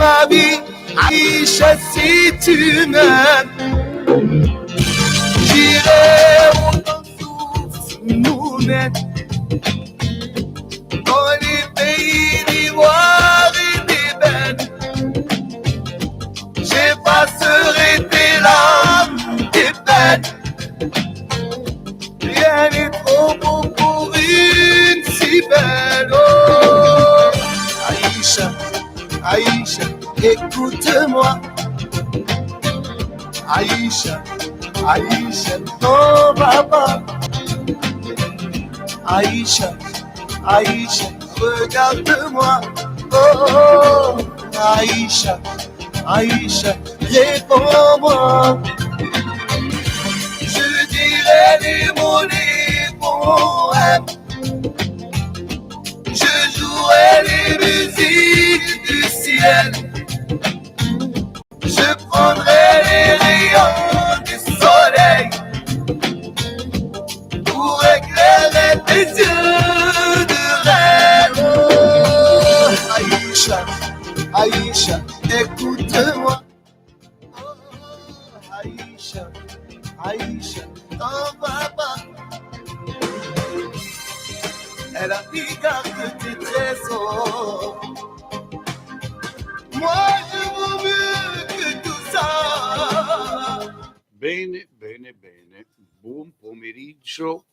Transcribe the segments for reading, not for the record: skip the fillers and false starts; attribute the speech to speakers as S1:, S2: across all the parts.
S1: ma vie, Aïcha, si tu m'aimes, j'irai où ton souffle nous mène, dans les pays d'ivoire et d'ébène. J'effacerai tes larmes, tes peines. Rien n'est trop beau pour une si belle. Oh, Aïcha, Aïcha, écoute-moi. Aïcha, Aïcha, non va pas. Aïcha, Aïcha, regarde-moi. Oh, Aïcha, Aïcha, réponds-moi. Je dirai les mots, les poèmes. Je jouerai les musiques du ciel. Je prendrai les rayons du soleil pour éclairer tes yeux de rêve. Oh, Aïcha, Aïcha, écoute-moi. Oh, Aïcha, Aïcha, ton papa. Elle a dit garde tes trésors. Moi je vaux mieux que tout ça.
S2: Bene, bene, bene. Buon pomeriggio.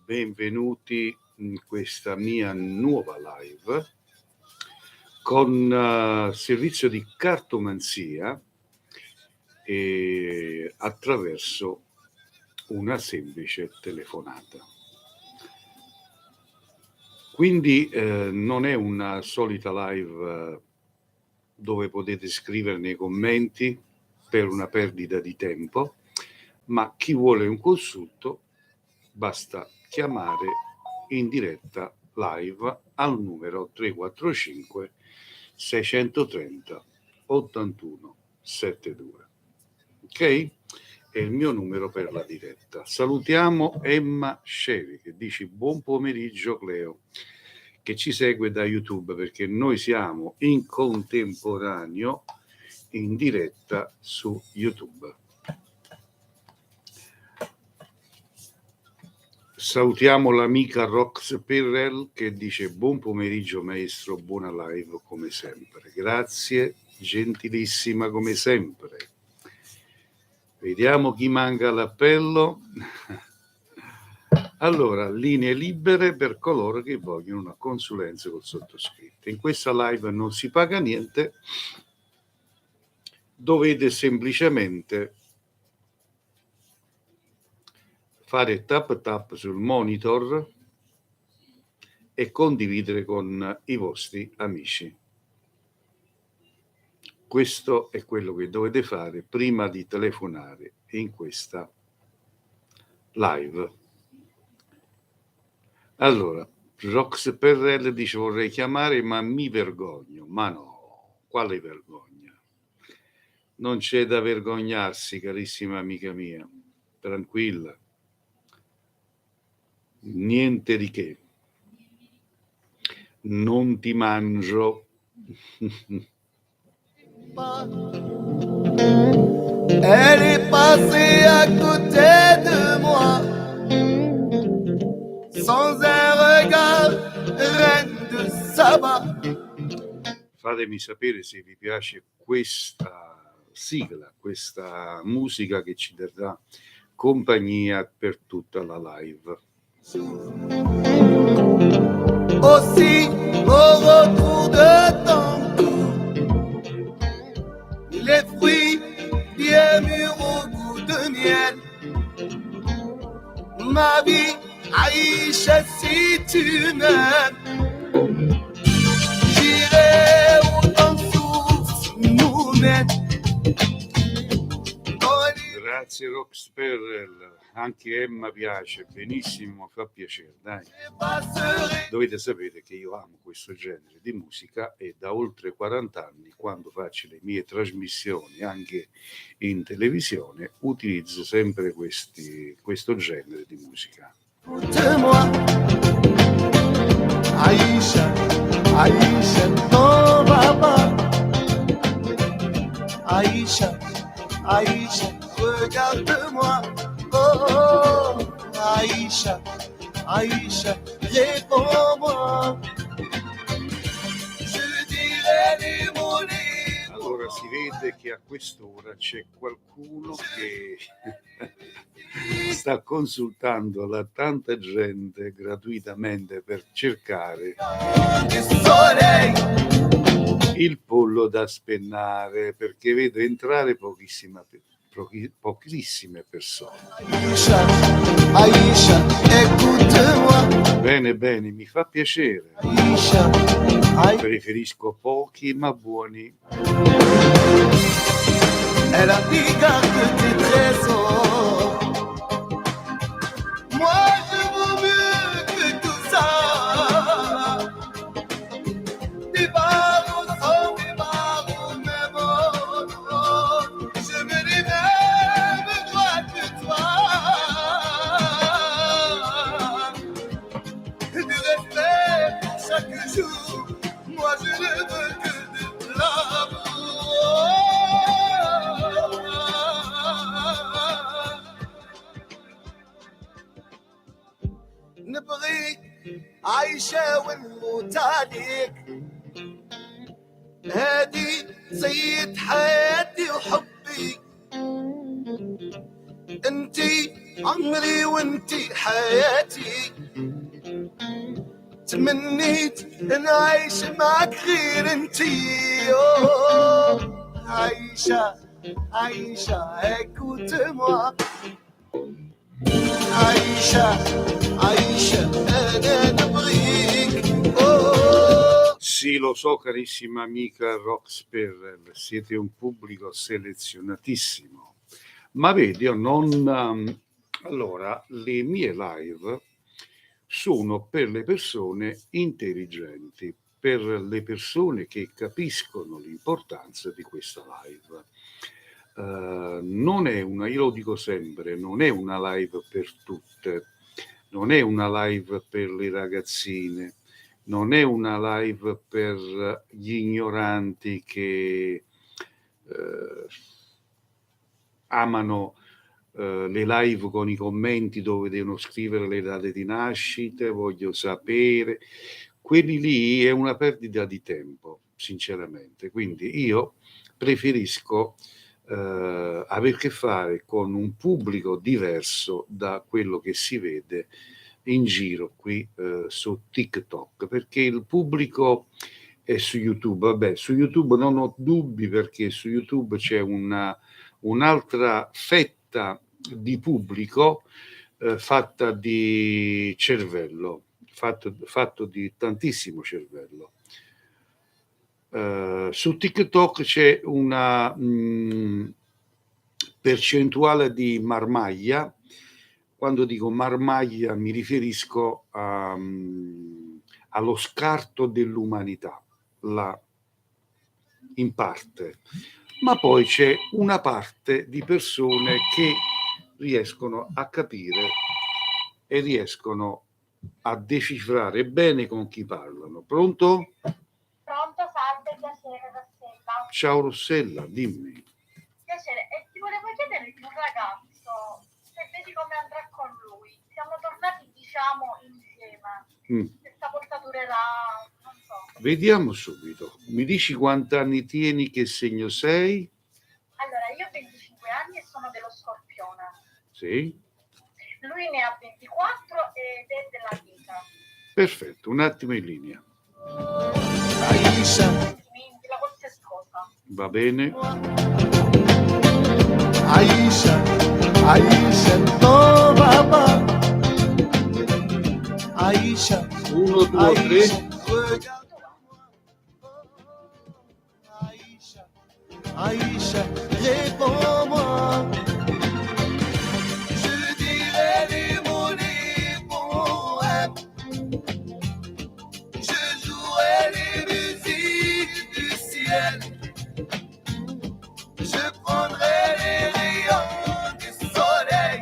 S2: Benvenuti in questa mia nuova live con servizio di cartomanzia e attraverso una semplice telefonata. Quindi non è una solita live dove potete scrivere nei commenti per una perdita di tempo, ma chi vuole un consulto basta chiamare in diretta live al numero 345 630 81 72. Ok? È il mio numero per la diretta. Salutiamo Emma Scevi che dice buon pomeriggio Cleo, che ci segue da YouTube perché noi siamo in contemporaneo in diretta su YouTube. Salutiamo l'amica Rox Perrell che dice buon pomeriggio maestro, buona live come sempre. Grazie, gentilissima come sempre. Vediamo chi manca all'appello. Allora, linee libere per coloro che vogliono una consulenza col sottoscritto. In questa live non si paga niente, dovete semplicemente fare tap tap sul monitor e condividere con i vostri amici. Questo è quello che dovete fare prima di telefonare in questa live. Allora, Rox Perrell dice vorrei chiamare ma mi vergogno. Ma no, quale vergogna? Non c'è da vergognarsi, carissima amica mia. Tranquilla. Niente di che. Non ti mangio.
S1: Elle est passée à côté de moi, sans un regard, reine de Saba.
S2: Fatemi sapere se vi piace questa sigla, questa musica che ci darà compagnia per tutta la live.
S1: Aussi au retour de ton cou, les fruits bien mûrs au goût de miel. Ma vie, Aïcha, si tu m'aimes, j'irai où ton souffle nous mène.
S2: Grazie Rox Perrell, anche Emma piace, benissimo, fa piacere, dai. Dovete sapere che io amo questo genere di musica e da oltre 40 anni, quando faccio le mie trasmissioni anche in televisione, utilizzo sempre questo genere di musica.
S1: Aïcha, Aïcha, non va pas. Aïcha, Aïcha, regarde-moi. Oh, Aïcha, Aïcha, réponds-moi. Je dirai les mots les mots.
S2: Allora si vede che a quest'ora c'è qualcuno che sta consultando la tanta gente gratuitamente per cercare
S1: Du soleil.
S2: il pollo da spennare, perché vedo entrare pochissime persone.
S1: Aïcha, Aïcha, écoute-moi.
S2: Bene, bene, mi fa piacere.
S1: Aïcha, Aïcha.
S2: Preferisco pochi ma buoni.
S1: Elle a dit garde tes trésors. Moi je vaux mieux que tout ça. Des barreaux sans des barreaux, même je me dis même droit que toi. Du respect chaque jour. Moi je ne veux que de l'amour. نبغيك عايشة ونموت عليك. هادي سيد حياتي وحبي. انتي عمري وانتي حياتي. تمنيت نعيش معك غير انتي. أوه، عايشة عايشة écoute-moi. عايشة عايشة أنا نبغيك. Oh.
S2: Sì, lo so, carissima amica Roxperrel, siete un pubblico selezionatissimo, ma vedi, io non... Allora, le mie live sono per le persone intelligenti, per le persone che capiscono l'importanza di questa live. Non è una, io lo dico sempre, non è una live per tutte, non è una live per le ragazzine, non è una live per gli ignoranti che amano le live con i commenti dove devono scrivere le date di nascita, voglio sapere. Quelli lì è una perdita di tempo, sinceramente. Quindi io preferisco avere a che fare con un pubblico diverso da quello che si vede in giro qui su TikTok, perché il pubblico è su YouTube. Vabbè, su YouTube non ho dubbi, perché su YouTube c'è un'altra fetta di pubblico fatta di cervello, fatto di tantissimo cervello. Su TikTok c'è una percentuale di marmaglia. Quando dico marmaglia mi riferisco allo scarto dell'umanità, in parte, ma poi c'è una parte di persone che riescono a capire e riescono a decifrare bene con chi parlano. Pronto?
S3: Pronto, salve, piacere, Rossella.
S2: Ciao Rossella, dimmi.
S3: Piacere, e ti volevo chiedere di un ragazzo, se vedi come andrà con lui. Siamo tornati, diciamo, insieme. Questa volta durerà, non so.
S2: Vediamo subito. Mi dici quanti anni tieni, che segno sei?
S3: Allora, io ho 25 anni e sono dello Scorpione.
S2: Sì.
S3: Lui ne ha 24 ed è della vita.
S2: Perfetto, un attimo in linea.
S1: Aïcha,
S3: La qualsiasi cosa.
S2: Va bene.
S1: Aïcha, Aïcha, non va pas. Aïcha,
S2: 1, 2,
S1: Aïcha,
S2: 3.
S1: regarde-moi. Aïcha, Aïcha, réponds-moi. Je dirai les mots les poèmes. Je jouerai les musiques du ciel. Je prendrai les rayons du soleil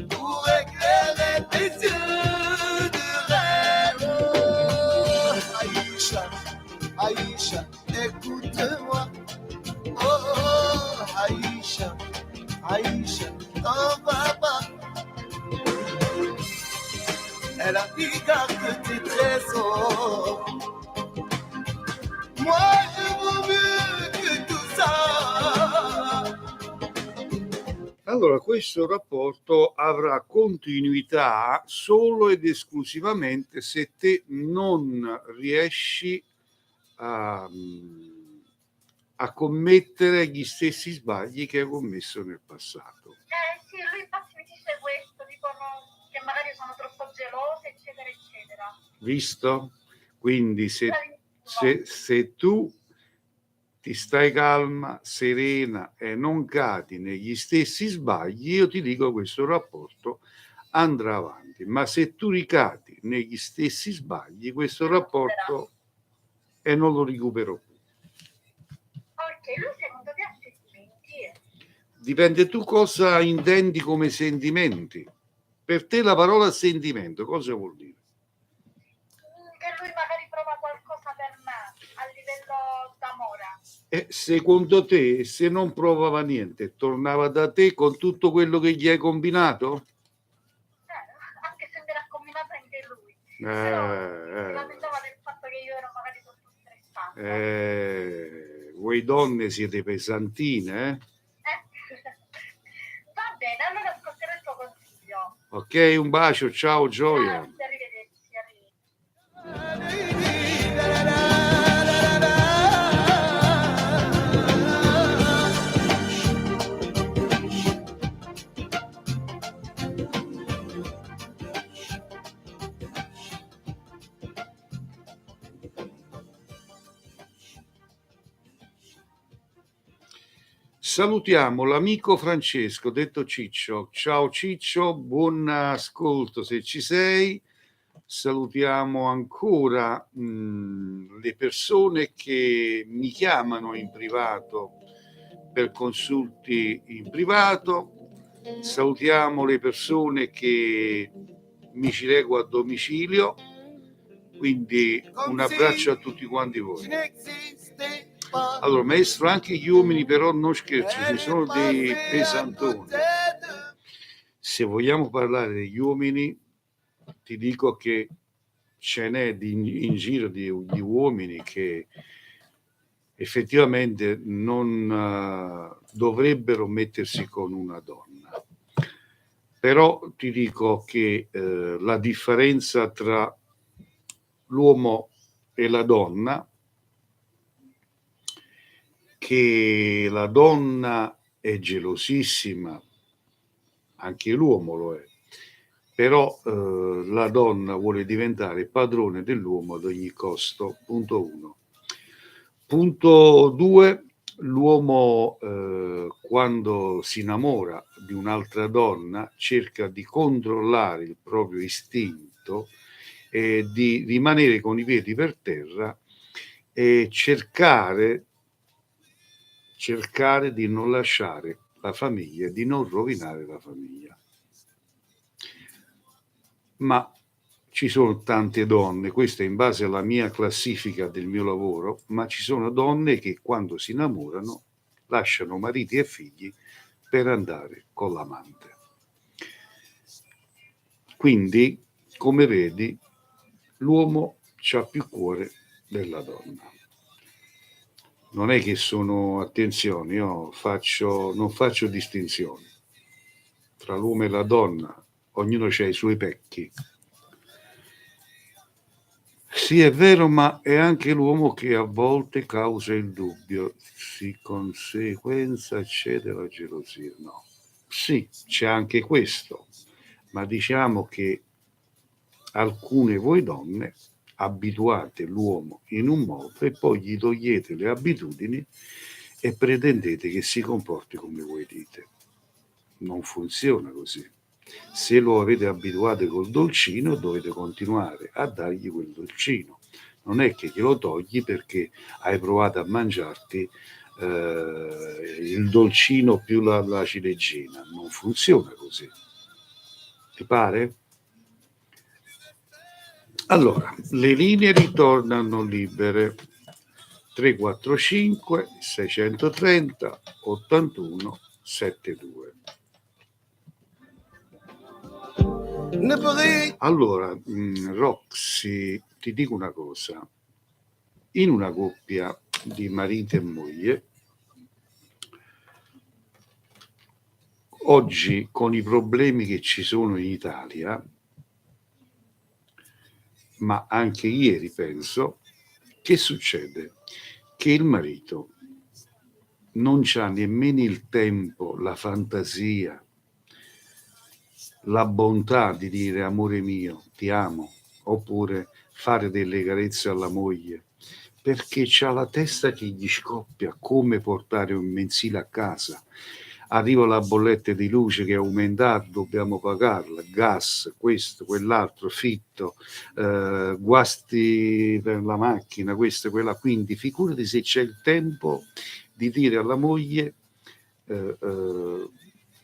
S1: pour éclairer tes yeux de rêve. Aïcha, Aïcha, écoute-moi. Oh papa, elle a dit garde tes trésors. Moi je vaux mieux que tout ça.
S2: Allora, questo rapporto avrà continuità solo ed esclusivamente se te non riesci a commettere gli stessi sbagli che hai commesso nel passato.
S3: Sì, lui infatti mi dice questo, dicono che magari sono troppo gelose, eccetera, eccetera.
S2: Visto? Quindi se tu ti stai calma, serena e non cadi negli stessi sbagli, io ti dico questo rapporto andrà avanti. Ma se tu ricadi negli stessi sbagli, questo rapporto e non lo recupero più.
S3: Ok, lui secondo te ha sentimenti?
S2: Dipende tu cosa intendi come sentimenti. Per te la parola sentimento cosa vuol dire?
S3: Che lui magari prova qualcosa per me a livello d'amore.
S2: E secondo te, se non provava niente, tornava da te con tutto quello che gli hai combinato?
S3: Anche se mi era combinato anche lui. Però si lamentava del fatto che io ero magari troppo stressante.
S2: Voi donne siete pesantine, eh?
S3: Va bene, allora ascolterò il tuo consiglio.
S2: Ok, un bacio, ciao Gioia.
S3: Grazie, arrivederci,
S2: Salutiamo l'amico Francesco, detto Ciccio. Ciao Ciccio, buon ascolto se ci sei. Salutiamo ancora le persone che mi chiamano in privato per consulti in privato. Salutiamo le persone che mi ci leggo a domicilio. Quindi un abbraccio a tutti quanti voi. Allora, maestro, anche gli uomini però non scherzo, ci sono dei pesantoni. Se vogliamo parlare degli uomini, ti dico che ce n'è in giro di uomini che effettivamente non dovrebbero mettersi con una donna. Però ti dico che la differenza tra l'uomo e la donna, che la donna è gelosissima, anche l'uomo lo è, però la donna vuole diventare padrone dell'uomo ad ogni costo, punto 1. Punto 2, l'uomo quando si innamora di un'altra donna cerca di controllare il proprio istinto e di rimanere con i piedi per terra e cercare di non lasciare la famiglia, di non rovinare la famiglia. Ma ci sono tante donne, questa è in base alla mia classifica del mio lavoro, ma ci sono donne che quando si innamorano lasciano mariti e figli per andare con l'amante. Quindi, come vedi, l'uomo c'ha più cuore della donna. Non è che sono, attenzione, io non faccio distinzioni tra l'uomo e la donna, ognuno ha i suoi pecchi. Sì, è vero, ma è anche l'uomo che a volte causa il dubbio, di conseguenza accede alla gelosia. No, sì, c'è anche questo, ma diciamo che alcune voi donne abituate l'uomo in un modo e poi gli togliete le abitudini e pretendete che si comporti come voi dite. Non funziona così. Se lo avete abituato col dolcino, dovete continuare a dargli quel dolcino. Non è che glielo togli perché hai provato a mangiarti il dolcino più la ciliegina. Non funziona così. Ti pare? Allora, le linee ritornano libere. 345 630 81 72.
S1: ne potrei.
S2: Allora, Roxy, ti dico una cosa. In una coppia di marito e moglie, oggi con i problemi che ci sono in Italia, ma anche ieri penso, che succede? Che il marito non c'ha nemmeno il tempo, la fantasia, la bontà di dire amore mio, ti amo, oppure fare delle carezze alla moglie, perché c'ha la testa che gli scoppia come portare un mensile a casa. Arriva la bolletta di luce che è aumentata, dobbiamo pagarla, gas, questo, quell'altro, fitto, guasti per la macchina, questo, quella. Quindi figurati se c'è il tempo di dire alla moglie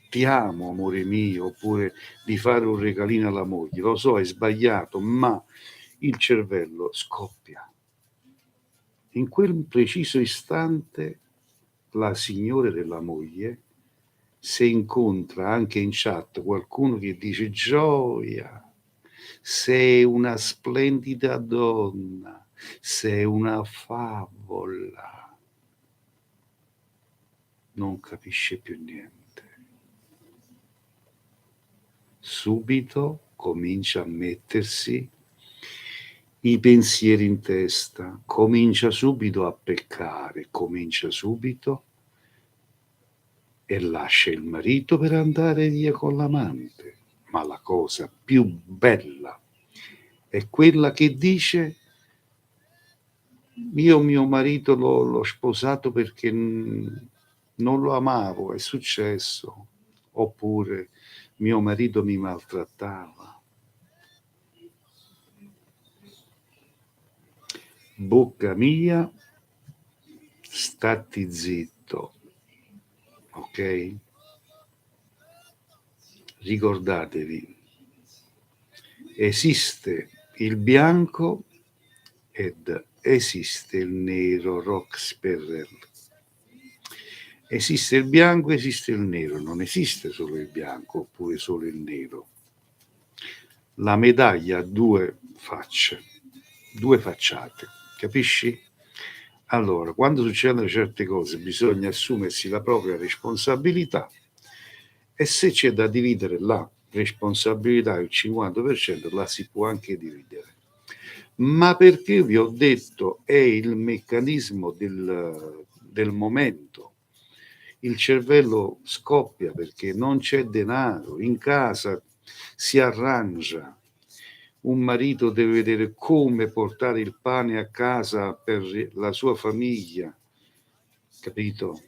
S2: ti amo amore mio, oppure di fare un regalino alla moglie. Lo so, è sbagliato, ma il cervello scoppia. In quel preciso istante la signora della moglie, se incontra anche in chat qualcuno che dice gioia, sei una splendida donna, sei una favola, non capisce più niente. Subito comincia a mettersi i pensieri in testa, comincia subito a peccare, comincia subito e lascia il marito per andare via con l'amante. Ma la cosa più bella è quella che dice: io mio marito l'ho sposato perché non lo amavo, è successo. Oppure mio marito mi maltrattava. Bocca mia, statti zitto, ok? Ricordatevi, esiste il bianco ed esiste il nero, Rox Perrel. Esiste il bianco, esiste il nero, non esiste solo il bianco oppure solo il nero. La medaglia ha due facce, due facciate, capisci? Allora, quando succedono certe cose bisogna assumersi la propria responsabilità e se c'è da dividere la responsabilità il 50% la si può anche dividere. Ma perché vi ho detto è il meccanismo del momento. Il cervello scoppia perché non c'è denaro, in casa si arrangia. Un marito deve vedere come portare il pane a casa per la sua famiglia, capito?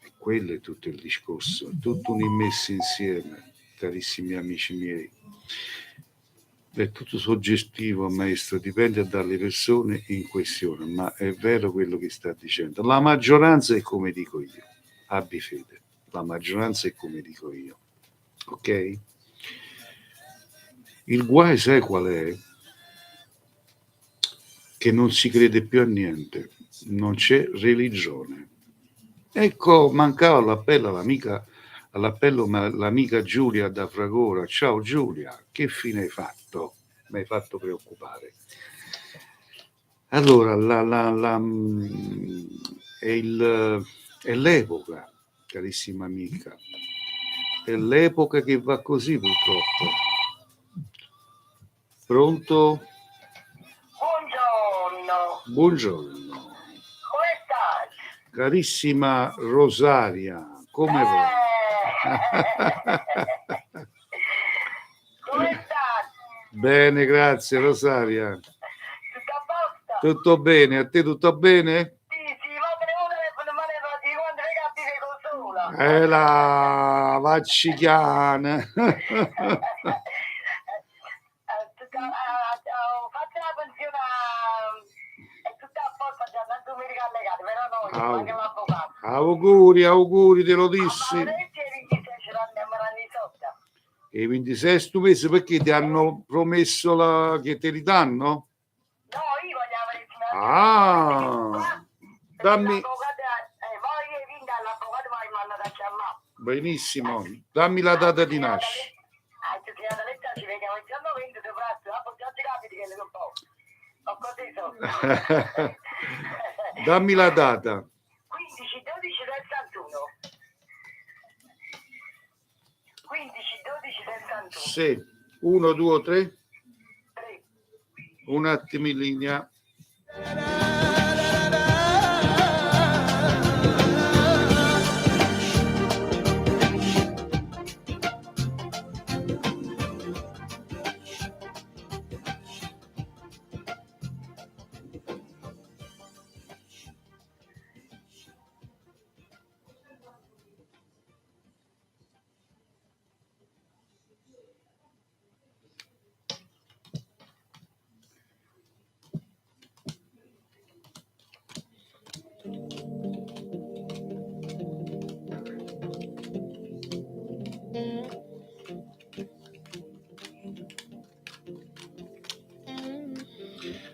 S2: E quello è tutto il discorso, è tutto un immesso insieme, carissimi amici miei. È tutto suggestivo, maestro, dipende dalle persone in questione, ma è vero quello che sta dicendo. La maggioranza è come dico io, abbi fede, la maggioranza è come dico io, ok? Il guai sai qual è? Che non si crede più a niente, non c'è religione. Ecco, mancava all'appello l'amica Giulia da Fragora. Ciao Giulia, che fine hai fatto? Mi hai fatto preoccupare. Allora, è l'epoca, carissima amica, è l'epoca che va così purtroppo. Pronto?
S3: Buongiorno.
S2: Buongiorno.
S3: Come stai?
S2: Carissima Rosaria, come va?
S3: Come stai?
S2: Bene, grazie Rosaria.
S3: Tutto a posto?
S2: Tutto bene, a te tutto bene?
S3: Sì, ma tenevo telefono, ma ne fatti quando le capite con sola.
S2: La vaccichiana.
S3: Ho fatto la pensione, è tutta a posto, già tanto mi ricollegate, però no, anche l'avvocato.
S2: Auguri, te lo dissi.
S3: Ma volete i 26 andiamo anni sotto?
S2: E i 26 stu mese perché ti hanno promesso che te li danno?
S3: No, io voglio avere
S2: Dammi.
S3: Poi vinca l'avvocato, ma mi manda da chiamare.
S2: Benissimo, dammi la data di nascita.
S3: La lettera ci vede
S2: Dammi la data.
S4: 15, 12 del 61. 15, 12 del 61.
S2: Sì, 1, 2, 3.
S4: 3.
S2: Un attimo in linea.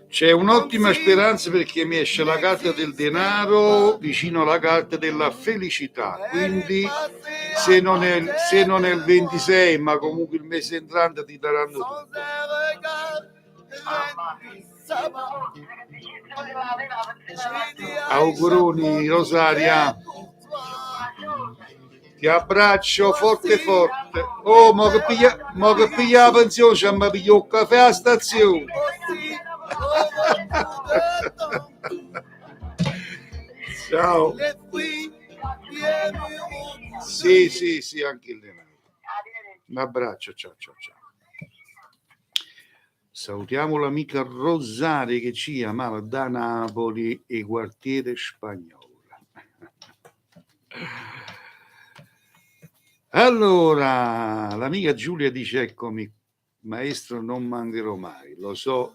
S2: C'è un'ottima speranza perché mi esce la carta del denaro vicino alla carta della felicità, quindi se non è il 26 ma comunque il mese entrante ti daranno tutto. Auguroni Rosaria, ti abbraccio forte forte. Oh, mo che piglia la pensione, ci mi piglio un caffè alla stazione. Ciao. Sì, anche il denaro. Un abbraccio, ciao. Salutiamo l'amica Rosaria che ci chiamava da Napoli e quartiere spagnolo. Allora, l'amica Giulia dice: eccomi, maestro, non mancherò mai. Lo so,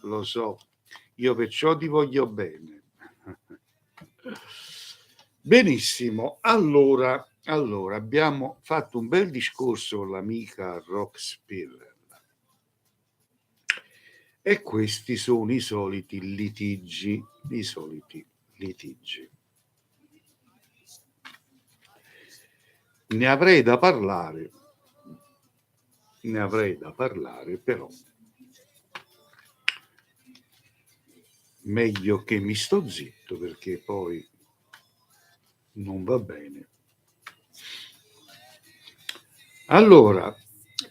S2: io perciò ti voglio bene. Benissimo, allora abbiamo fatto un bel discorso con l'amica Rock Spiller e questi sono i soliti litigi. Ne avrei da parlare, però meglio che mi sto zitto perché poi non va bene. Allora,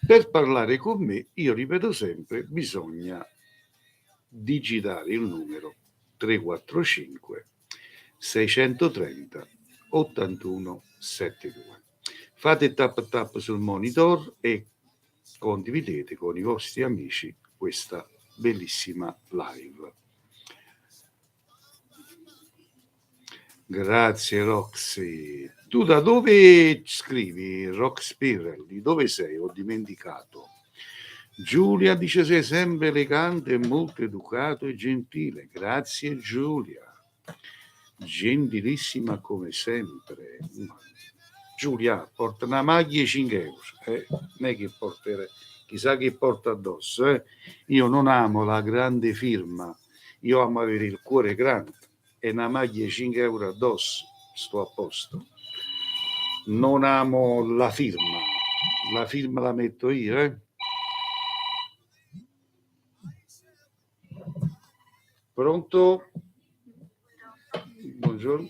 S2: per parlare con me, io ripeto sempre, bisogna digitare il numero 345 630 81 72. Fate tap sul monitor e condividete con i vostri amici questa bellissima live. Grazie Roxy. Tu da dove scrivi, Rock Spirrel? Di dove sei? Ho dimenticato. Giulia dice: sei sempre elegante e molto educato e gentile. Grazie Giulia. Gentilissima come sempre. Giulia porta una maglia e 5 euro. Non è che porterà, chissà che porta addosso. Io non amo la grande firma, io amo avere il cuore grande. E una maglia 5 euro addosso, sto a posto. Non amo la firma la metto io. Pronto? Buongiorno.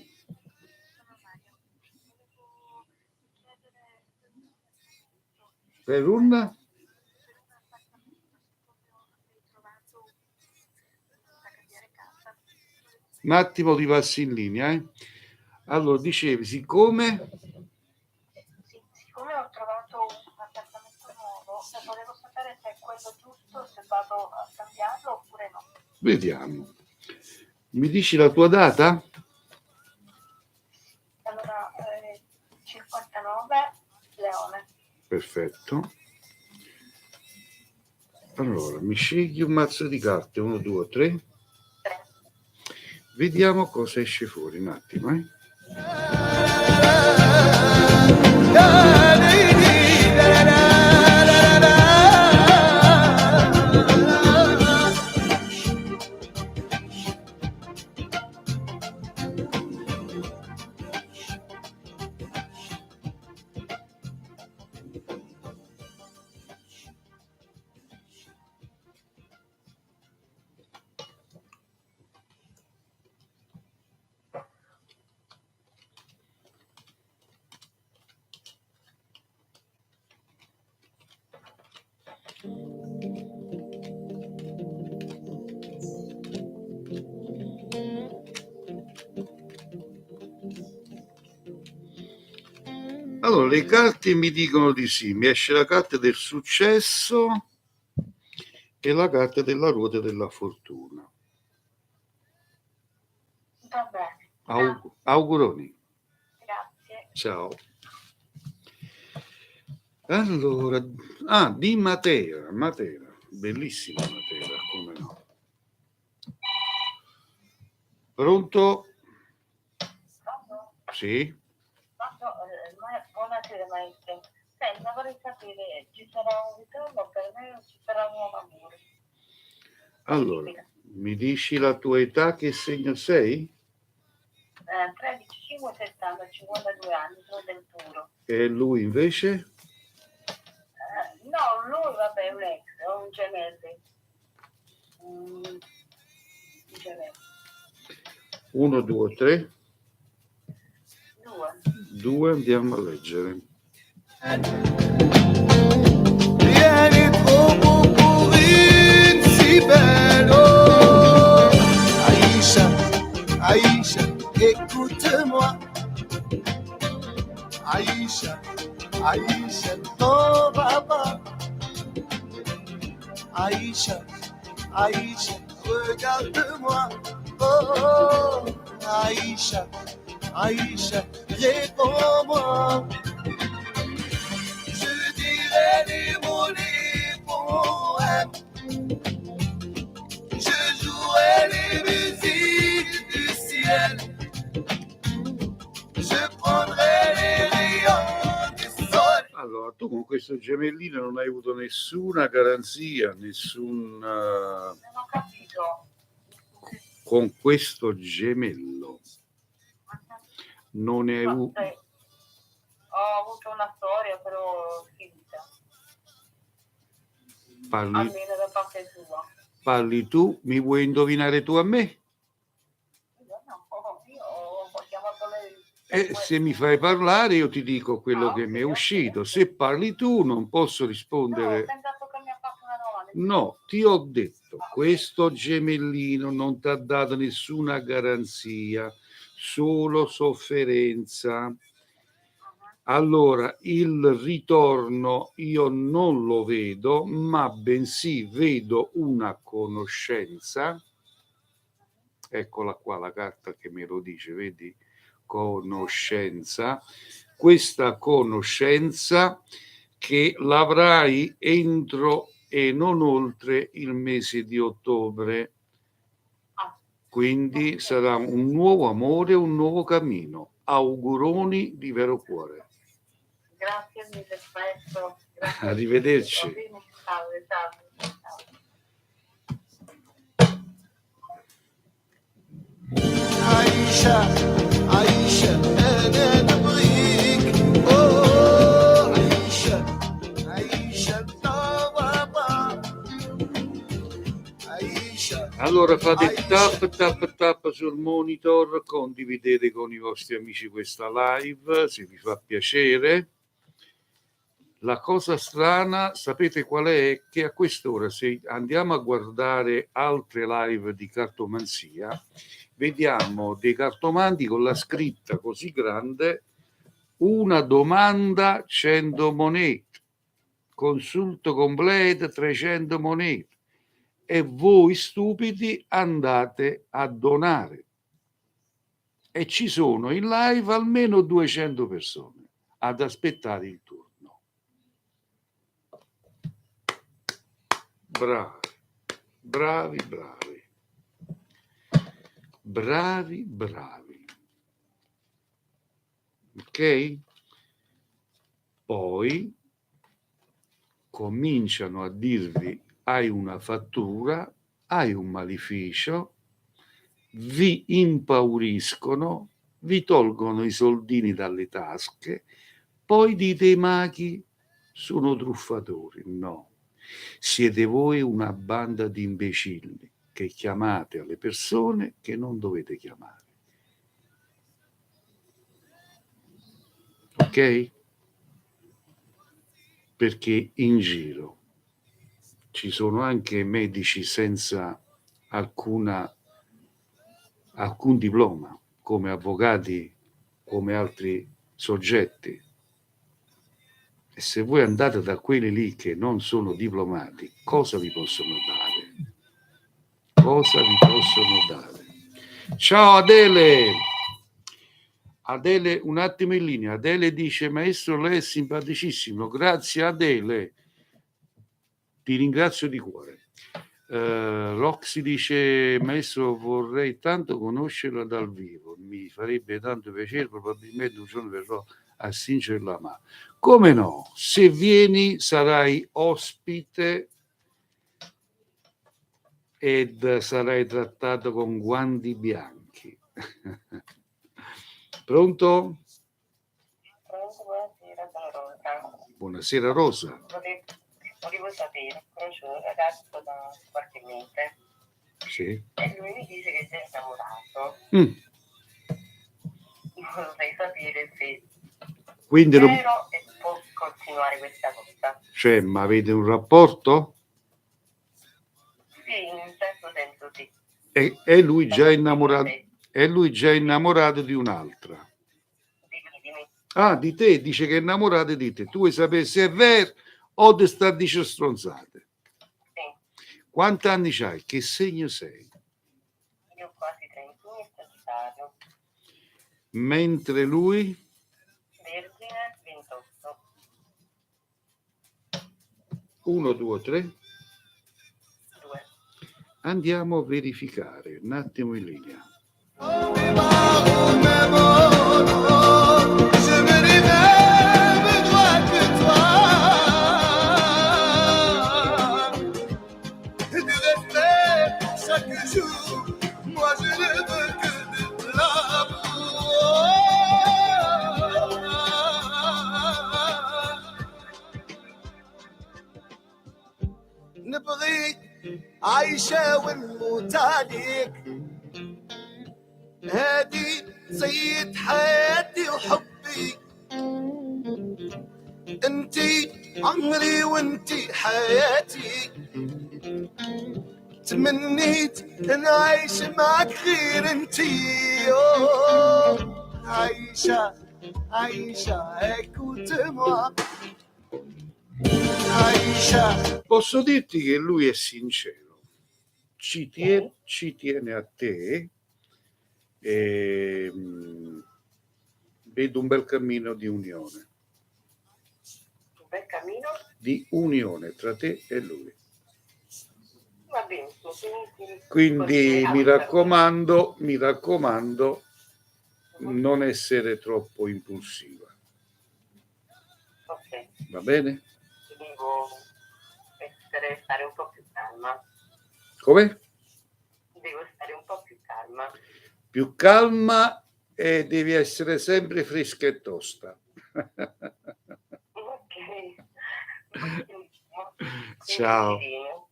S2: Per un attimo ti passi in linea. Allora, dicevi, siccome
S3: ho trovato un appartamento nuovo e volevo sapere se è quello giusto, se vado a cambiarlo oppure no.
S2: Vediamo. Mi dici la tua data?
S3: Allora, 59 Leone.
S2: Perfetto. Allora, mi scegli un mazzo di carte, 1, 2, 3. Vediamo cosa esce fuori un attimo. Allora, le carte mi dicono di sì, mi esce la carta del successo e la carta della ruota della fortuna.
S3: Va bene.
S2: Auguroni.
S3: Grazie.
S2: Ciao. Allora, di Matera, bellissima Matera, come no. Pronto? Sì?
S3: Buonasera maestro. Senta, vorrei sapere, ci sarà un ritorno per me o ci sarà un nuovo amore?
S2: Allora, mi dici la tua età, che segno sei?
S3: 13, 5, 70, 52 anni, sono del puro.
S2: E lui invece?
S3: No, lui vabbè è un ex, è un gemelli. Un gemelli.
S2: 1, 2, 3. 2, andiamo a leggere.
S1: Rien n'est trop beau pour une si belle. Oh, Aïcha, Aïcha, écoute-moi. Aïcha, Aïcha, non va pas. Aïcha, Aïcha, regarde-moi. Oh, Aïcha, Aïcha, réponds-moi. Je dirai les mots, les poèmes. Je jouerai les musiques du ciel. Je prendrai les rayons du sole.
S2: Allora, tu con questo gemellino non hai avuto nessuna garanzia,
S3: Non ho capito.
S2: con questo gemello. Non ne hai avuto.
S3: Ho avuto una storia però finita,
S2: Parli,
S3: almeno da parte sua.
S2: parli tu, mi vuoi indovinare tu a me?
S3: Io ho chiamato lei.
S2: Se mi fai parlare io ti dico quello che mi è uscito. Se parli tu non posso
S3: No, ho
S2: rispondere.
S3: pensato che mi ha fatto una domanda.
S2: No, ti ho detto, questo gemellino non ti ha dato nessuna garanzia, solo sofferenza. Allora, il ritorno io non lo vedo, ma bensì vedo una conoscenza. Eccola qua la carta che me lo dice, vedi? Conoscenza. Questa conoscenza che l'avrai entro e non oltre il mese di ottobre. Quindi sarà un nuovo amore, un nuovo cammino. Auguroni di vero cuore.
S3: Grazie mille, maestro. Grazie.
S2: Arrivederci.
S3: Salve, salve.
S1: Aïcha, Aïcha, أنا نبغيك. Oh, Aïcha, Aïcha, non va pas. Aïcha.
S2: Allora fate tap sul monitor, condividete con i vostri amici questa live se vi fa piacere. La cosa strana, sapete qual è? Che a quest'ora, se andiamo a guardare altre live di cartomanzia, vediamo dei cartomanti con la scritta così grande: una domanda 100 monete, consulto completo 300 monete, e voi stupidi andate a donare. E ci sono in live almeno 200 persone ad aspettare il turno. Bravi, bravi, bravi, bravi, bravi. Ok? Poi cominciano a dirvi: hai una fattura, hai un maleficio, vi impauriscono, vi tolgono i soldini dalle tasche, poi dite i maghi sono truffatori. No. Siete voi una banda di imbecilli che chiamate alle persone che non dovete chiamare. Ok? Perché in giro ci sono anche medici senza alcun diploma, come avvocati, come altri soggetti. E se voi andate da quelli lì che non sono diplomati, cosa vi possono dare? Cosa vi possono dare? Ciao Adele! Adele, un attimo in linea. Adele dice: maestro, lei è simpaticissimo. Grazie Adele. Ti ringrazio di cuore. Roxy dice: maestro, vorrei tanto conoscerla dal vivo, mi farebbe tanto piacere, probabilmente un giorno verrò a stringere la mano. Come no? Se vieni sarai ospite ed sarai trattato con guanti bianchi. Pronto?
S4: Buonasera, sono Rosa.
S2: Buonasera Rosa.
S4: Volevo sapere, conosco un ragazzo da qualche mese
S2: Sì.
S4: e lui mi dice che si è innamorato. Vorrei sapere se
S2: Quindi
S4: è vero e può continuare questa cosa.
S2: Cioè, ma avete un rapporto?
S4: Sì, in un certo senso sì.
S2: È lui già innamorato? È lui già innamorato di un'altra?
S4: Dimmi.
S2: Ah, di te, dice che è innamorato di te. Tu vuoi sapere se è vero o ti sta dicendo stronzate?
S4: Sì.
S2: Quanti anni c'hai? Che segno sei?
S4: Io ho quasi 31 e Sagittario.
S2: Mentre lui?
S4: Vergine 28.
S2: 1, 2, 3.
S4: 2.
S2: Andiamo a verificare. Un attimo in linea.
S1: نبغيك عايشة ونموت عليك هادي سيد حياتي وحبي انتي عمري وانتي حياتي تمنيت نعيش معك غير انتي عايشة هيك وتمام
S2: Posso dirti che lui è sincero, ci tiene a te e vedo un bel cammino di unione.
S4: Un bel cammino?
S2: Di unione tra te e lui.
S4: Va bene.
S2: Quindi mi raccomando, non essere troppo impulsiva.
S4: Ok.
S2: Va bene?
S4: Devo stare un po' più calma.
S2: Come?
S4: Devo stare un po' più calma.
S2: Più calma e devi essere sempre fresca e tosta.
S4: Ok.
S2: Ciao.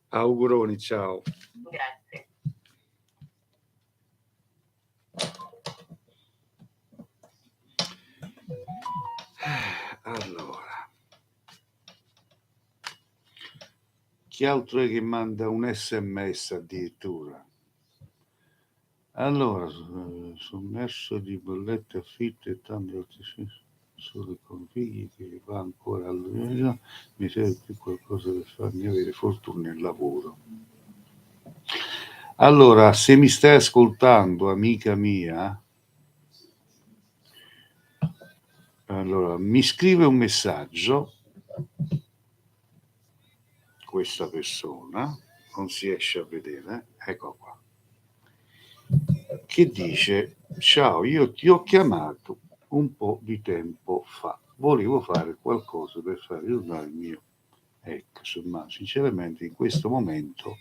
S2: Auguroni, ciao.
S4: Grazie.
S2: Allora, chi altro è che manda un SMS addirittura? Allora, sommerso di bollette, affitto e tanti altri solo con figli che va ancora all'università, mi serve più qualcosa per farmi avere fortuna nel lavoro. Allora, se mi stai ascoltando, amica mia, allora mi scrive un messaggio, questa persona, non si esce a vedere, ecco qua, che dice: ciao, io ti ho chiamato un po' di tempo fa, volevo fare qualcosa per far ritornare il mio ex, ma sinceramente in questo momento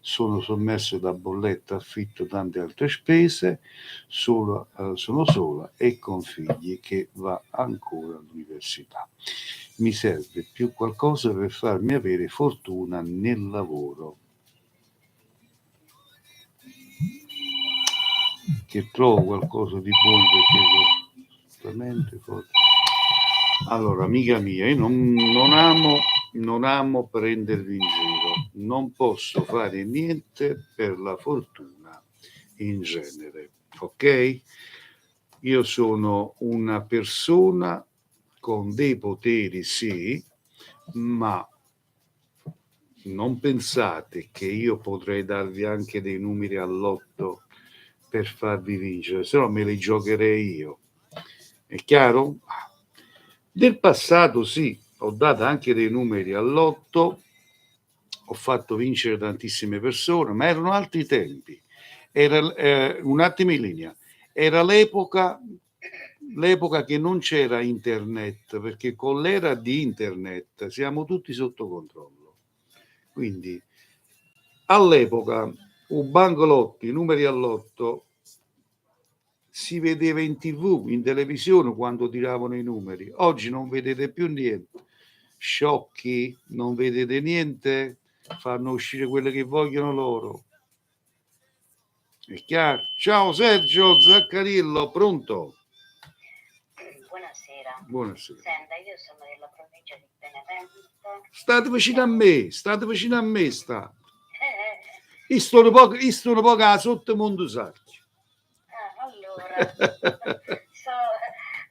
S2: sono sommerso da bolletta, affitto, tante altre spese, sono sola e con figli che va ancora all'università. Mi serve più qualcosa per farmi avere fortuna nel lavoro. Che trovo qualcosa di buono perché giustamente forte. Allora, amica mia, io non amo prendervi in giro, non posso fare niente per la fortuna in genere, ok? Io sono una persona con dei poteri, sì, ma non pensate che io potrei darvi anche dei numeri all'otto per farvi vincere, se no me li giocherei io. È chiaro? Nel passato sì, ho dato anche dei numeri all'otto, ho fatto vincere tantissime persone, ma erano altri tempi. Era un attimo in linea. Era l'epoca che non c'era internet, perché con l'era di internet siamo tutti sotto controllo. Quindi all'epoca un bancolotti, i numeri all'otto si vedeva in TV, in televisione quando tiravano i numeri. Oggi non vedete più niente. Sciocchi, non vedete niente, fanno uscire quelle che vogliono loro. È chiaro? Ciao Sergio Zaccarillo, pronto?
S4: Buonasera.
S2: Buonasera.
S4: Senta, io sono della provincia di Benevento.
S2: State vicino a me, sta. Io sto un po' a sotto mondo sacchi.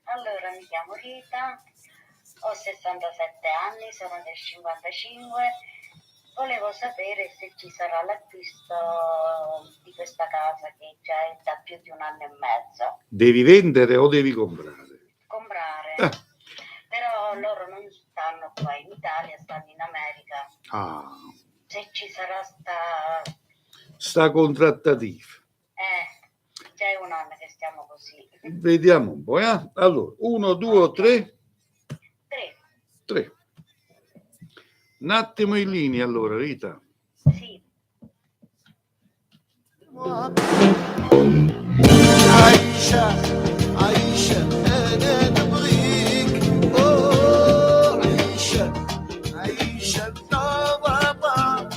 S4: Allora mi chiamo Rita, ho 67 anni, sono del 55. Volevo sapere se ci sarà l'acquisto di questa casa che già è da più di 1 anno e mezzo.
S2: Devi vendere o devi comprare?
S4: Comprare. Però loro non stanno qua in Italia, stanno in America. Se ci sarà
S2: sta contrattativa.
S4: Già è 1 anno che stiamo così.
S2: Vediamo un po', eh? Allora, 1, 2, 3? 3. Un attimo in linea, allora, Rita.
S4: Sì.
S1: عايشة أنا نبغيك عايشة طبعا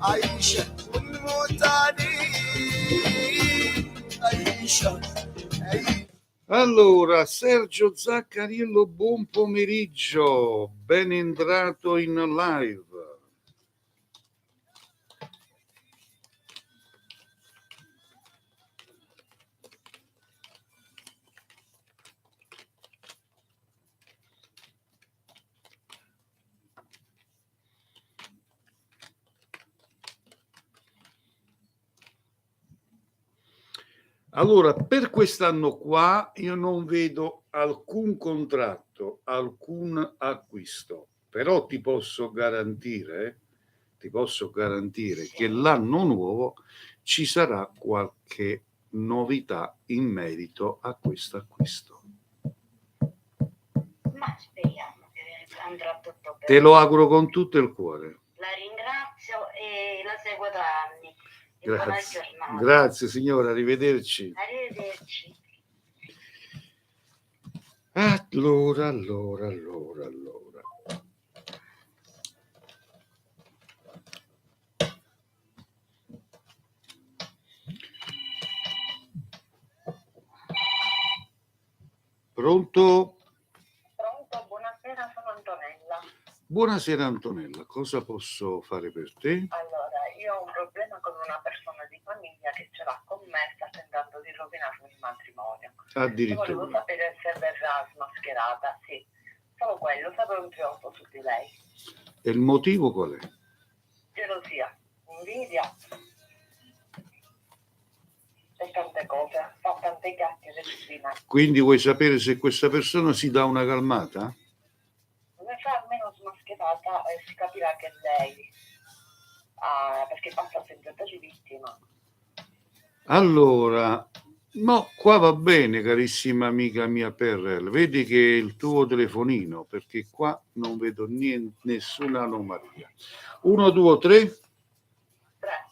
S1: عايشة ونموت عليك عايشة.
S2: Allora, Sergio Zaccarillo, buon pomeriggio, ben entrato in live. Allora, per quest'anno qua io non vedo alcun contratto, alcun acquisto, però ti posso garantire che l'anno nuovo ci sarà qualche novità in merito a questo acquisto.
S4: Ma speriamo che andrà tutto bene.
S2: Te lo auguro con tutto il cuore.
S4: La ringrazio e la seguo da anni.
S2: Grazie. Grazie signora, arrivederci.
S4: Arrivederci.
S2: Allora. Pronto?
S4: Pronto, buonasera, sono Antonella.
S2: Buonasera Antonella, cosa posso fare per te?
S4: Allora, io ho un problema con una persona di famiglia che ce l'ha con me, sta tentando di rovinarmi il matrimonio.
S2: Addirittura.
S4: Volevo sapere se verrà smascherata, sì. Solo quello, sapevo un trionfo su di lei.
S2: E il motivo qual è?
S4: Gelosia, invidia e tante cose, fa tante chiacchiere di me.
S2: Quindi vuoi sapere se questa persona si dà una calmata?
S4: Ne fa almeno smascherata e si capirà che lei perché passa sempre per vittima.
S2: Allora, no, qua va bene carissima amica mia Perrel, vedi che il tuo telefonino, perché qua non vedo niente, nessuna anomalia. 1, 2, 3.
S4: 3.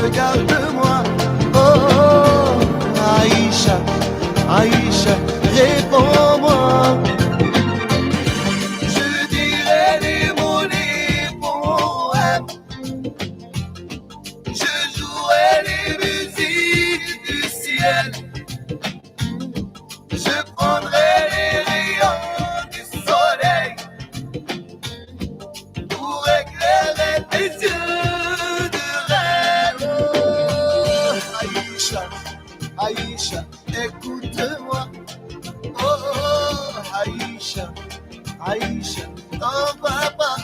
S1: Regarde-moi, oh, Aïcha, réponds-moi. Je dirai les mots, les poèmes. Je jouerai les musiques du ciel. Je prendrai les rayons du soleil pour éclairer tes yeux de rêve. écoute-moi. Oh, Aïcha, Aïcha, ton papa.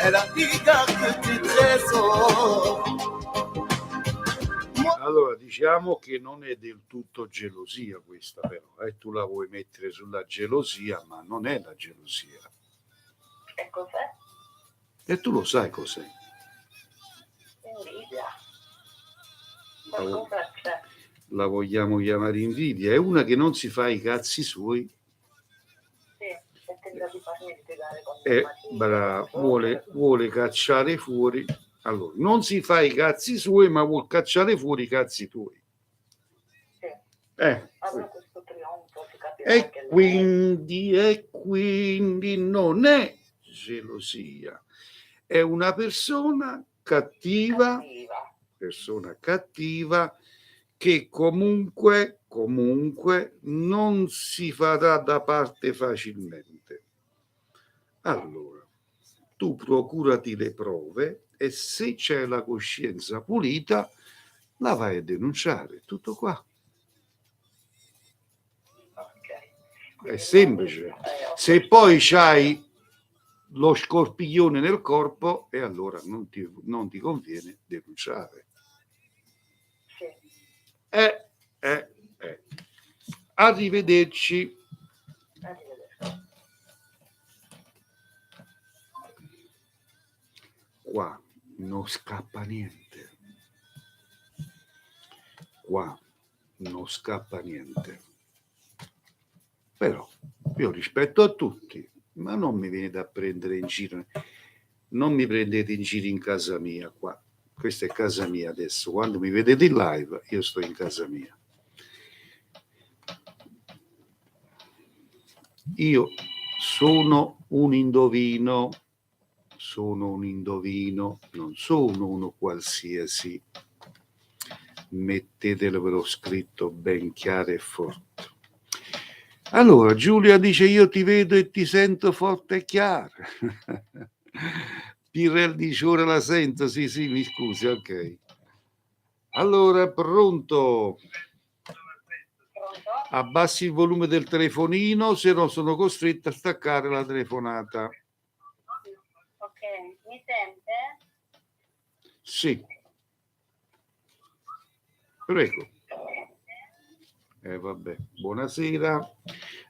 S1: Elle a dit garde tes trésors.
S2: Allora, diciamo che non è del tutto gelosia questa, però, tu la vuoi mettere sulla gelosia, ma non è la gelosia.
S4: E cos'è?
S2: E tu lo sai cos'è.
S4: Invidia. Qualcosa c'è.
S2: La vogliamo chiamare invidia, è una che non si fa i cazzi suoi.
S4: Sì, e tenta di farmi litigare con
S2: E
S4: mio marito.
S2: vuole cacciare fuori. Allora, non si fa i cazzi suoi, ma vuol cacciare fuori i cazzi tuoi.
S4: Sì. Avrò questo trionfo, si capirà
S2: E
S4: che
S2: quindi non è gelosia, è una persona cattiva, che comunque non si farà da parte facilmente. Allora, tu procurati le prove e se c'è la coscienza pulita la vai a denunciare, tutto qua. È semplice. Se poi c'hai lo scorpione nel corpo, e allora non ti conviene denunciare. Arrivederci. Qua non scappa niente. Però io rispetto a tutti, ma non mi viene da prendere in giro. Non mi prendete in giro in casa mia qua. Questa è casa mia adesso. Quando mi vedete in live, io sto in casa mia. Io sono un indovino, non sono uno qualsiasi. Mettetelo scritto ben chiaro e forte. Allora, Giulia dice: io ti vedo e ti sento forte e chiaro. Pirel dice: ora la sento. Sì, mi scusi, ok. Allora, pronto? Abbassi il volume del telefonino, se no sono costretto a staccare la telefonata.
S4: Ok, mi sente?
S2: Sì. Prego. Vabbè, buonasera.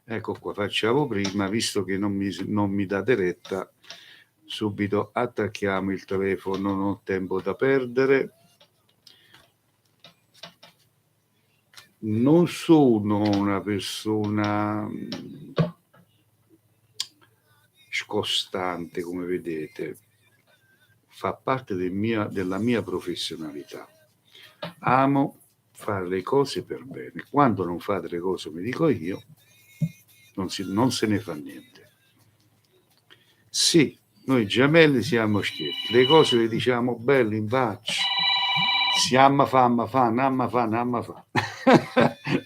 S2: Ecco qua, facciamo prima, visto che non mi date retta, subito attacchiamo il telefono, non ho tempo da perdere. Non sono una persona scostante, come vedete, fa parte della mia professionalità. Amo fare le cose per bene. Quando non fate le cose come dico io, non se ne fa niente. Sì, noi gemelli siamo schietti, le cose le diciamo belle in faccia. Siamo famma fa.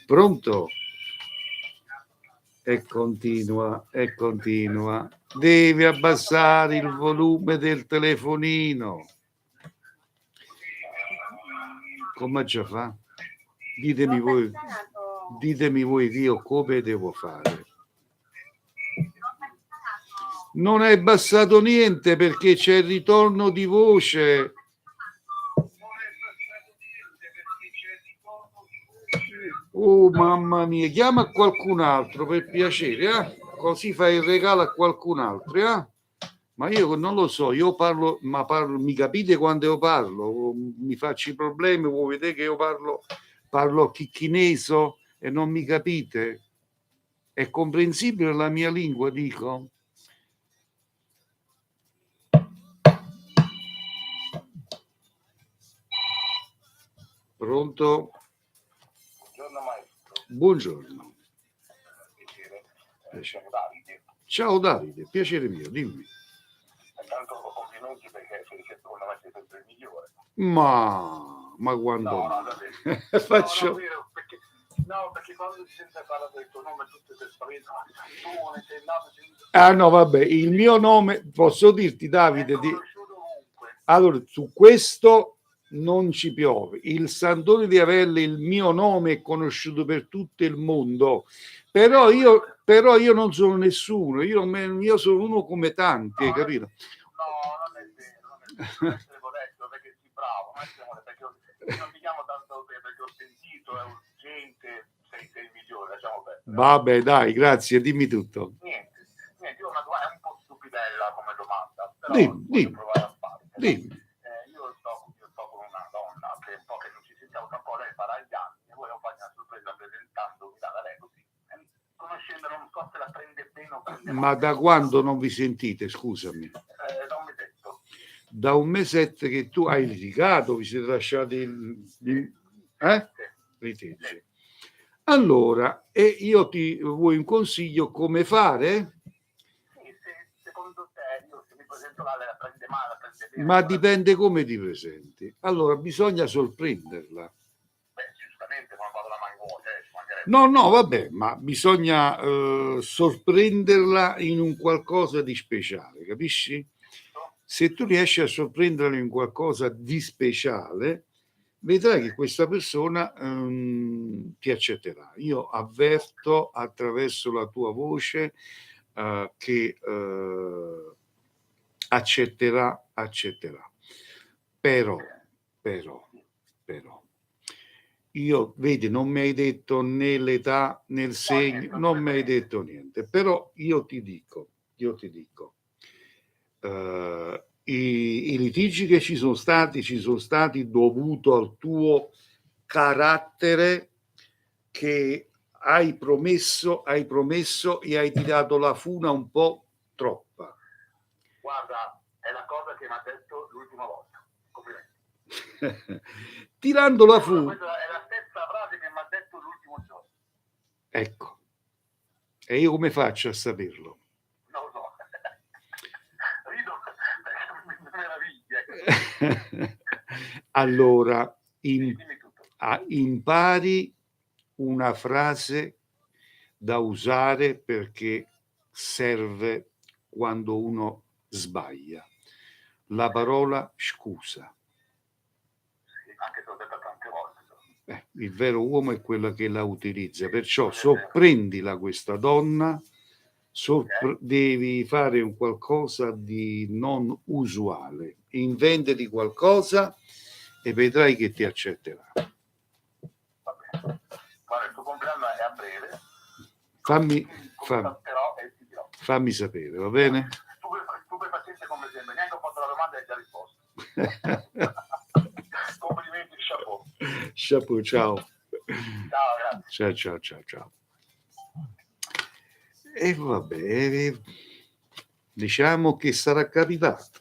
S2: Pronto? E continua. Devi abbassare il volume del telefonino. Come già fa? Ditemi voi io come devo fare. Non hai abbassato niente perché c'è il ritorno di voce. Oh mamma mia, chiama qualcun altro per piacere, così fai il regalo a qualcun altro, Ma io non lo so, io parlo, mi capite quando io parlo? Mi faccio i problemi, voi vedete che io parlo chicchineso e non mi capite? È comprensibile la mia lingua, dico? Pronto?
S5: Buongiorno maestro.
S2: Buongiorno.
S5: Piacere. Davide.
S2: Ciao Davide, piacere mio, dimmi.
S5: Intanto complimenti perché secondo me sei sempre il migliore.
S2: Ma quando?
S5: No,
S2: faccio...
S5: No, perché quando si sente parlare del tuo nome tutte le spaventano. Sei nato
S2: no, vabbè, il mio nome, posso dirti Davide, allora su questo non ci piove. Il Sant'Antonio di Avelli, il mio nome è conosciuto per tutto il mondo, però io non sono nessuno, io sono uno come tanti, hai capito?
S5: No, non è vero, non è essere modesto, perché sei bravo, perché io non ti chiamo tanto perché ho sentito, è urgente, sei il migliore, lasciamo perdere.
S2: Vabbè, dai, grazie, dimmi tutto.
S5: Niente, io ho una domanda, è un po' stupidella come domanda, però
S2: Dimmi.
S5: voglio provare a fare.
S2: Dimmi.
S5: Io sto con una donna che un po' che non ci sentiamo tra un po', lei farà gli anni, e volevo fare una sorpresa presentandomi da lei così. Conoscendola non so se la prende bene o prende male.
S2: Ma da quando non vi sentite, scusami?
S5: Da un mesetto.
S2: Da un mesetto che tu hai litigato, vi siete lasciati litigi. Allora, e io ti vuoi un consiglio come fare?
S5: Sì, secondo te, io se mi presento là, lei la prende male, la prende bene.
S2: Ma dipende come ti presenti. Allora, bisogna sorprenderla.
S5: Beh, giustamente, quando vado la mangote,
S2: No, vabbè, ma bisogna sorprenderla in un qualcosa di speciale, capisci? Se tu riesci a sorprenderla in qualcosa di speciale, vedrai che questa persona ti accetterà. Io avverto attraverso la tua voce che accetterà. Però, io, vedi, non mi hai detto né l'età né il segno, non mi hai detto niente, però io ti dico, i litigi che ci sono stati dovuto al tuo carattere che hai promesso e hai tirato la funa un po' troppa.
S5: Guarda, è la cosa che mi ha detto l'ultima volta. Complimenti.
S2: Tirando la funa.
S5: Questa è la stessa frase che mi ha detto l'ultimo giorno.
S2: Ecco. E io come faccio a saperlo?
S5: Non lo so. Rido perché mi meraviglia.
S2: Allora, impari una frase da usare perché serve quando uno sbaglia. La parola scusa.
S5: Anche se l'ho detta tante volte.
S2: Il vero uomo è quello che la utilizza, perciò sorprendila questa donna, devi fare un qualcosa di non usuale, inventati qualcosa e vedrai che ti accetterà.
S5: Va bene. Guarda, il tuo compleanno è a breve.
S2: Fammi sapere, va bene?
S5: Tu puoi pazienza come sempre, neanche ho fatto la domanda e hai già risposto. Complimenti, chapeau.
S2: Chapeau, ciao.
S5: Ciao, grazie.
S2: Ciao. E vabbè, diciamo che sarà capitato.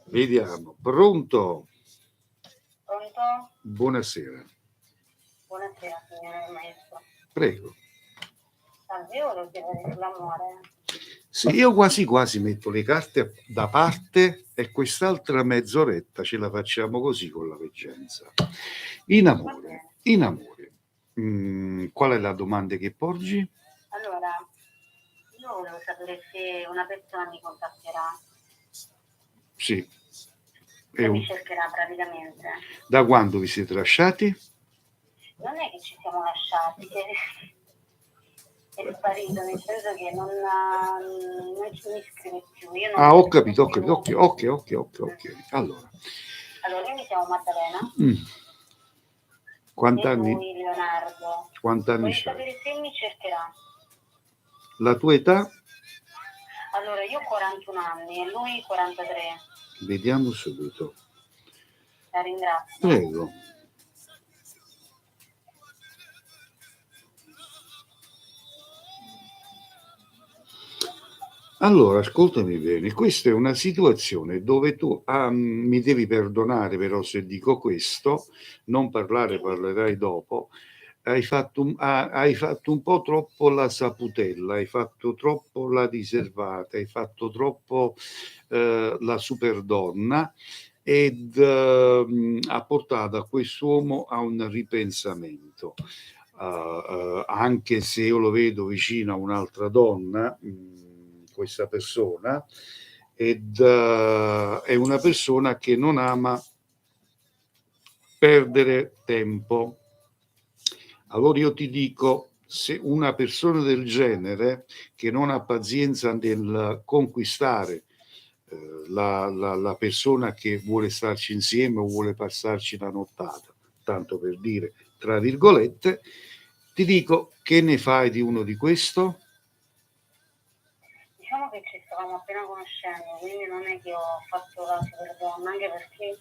S2: Vediamo, pronto?
S4: Pronto?
S2: Buonasera.
S4: Buonasera, signor maestro.
S2: Prego.
S4: Io volevo chiedere sull'amore.
S2: Sì, io quasi metto le carte da parte e quest'altra mezz'oretta ce la facciamo così con la veggenza. In amore. Qual è la domanda che porgi?
S4: Allora, io volevo sapere se una persona mi contatterà.
S2: Sì.
S4: Mi cercherà praticamente.
S2: Da quando vi siete lasciati?
S4: Non è che ci siamo lasciati, è sparito, nel senso che non mi scrive più. Io non
S2: ho capito. Ok. Allora,
S4: io mi chiamo Maddalena.
S2: Quanti anni?
S4: Lui Leonardo.
S2: Quanti anni
S4: Vuoi
S2: c'hai?
S4: sapere se mi cercherà?
S2: La tua età?
S4: Allora, io ho 41 anni e lui 43.
S2: Vediamo subito.
S4: La ringrazio.
S2: Prego. Allora, ascoltami bene, questa è una situazione dove tu mi devi perdonare però se dico questo, non parlare, parlerai dopo, hai fatto un po' troppo la saputella, hai fatto troppo la riservata, hai fatto troppo la superdonna ed ha portato a quest'uomo a un ripensamento. Anche se io lo vedo vicino a un'altra donna, questa persona, ed è una persona che non ama perdere tempo. Allora io ti dico, se una persona del genere che non ha pazienza nel conquistare la persona che vuole starci insieme o vuole passarci la nottata, tanto per dire, tra virgolette, ti dico, che ne fai di uno di questo?
S4: Diciamo che ci stavamo appena conoscendo, quindi non è che ho fatto la super donna, anche perché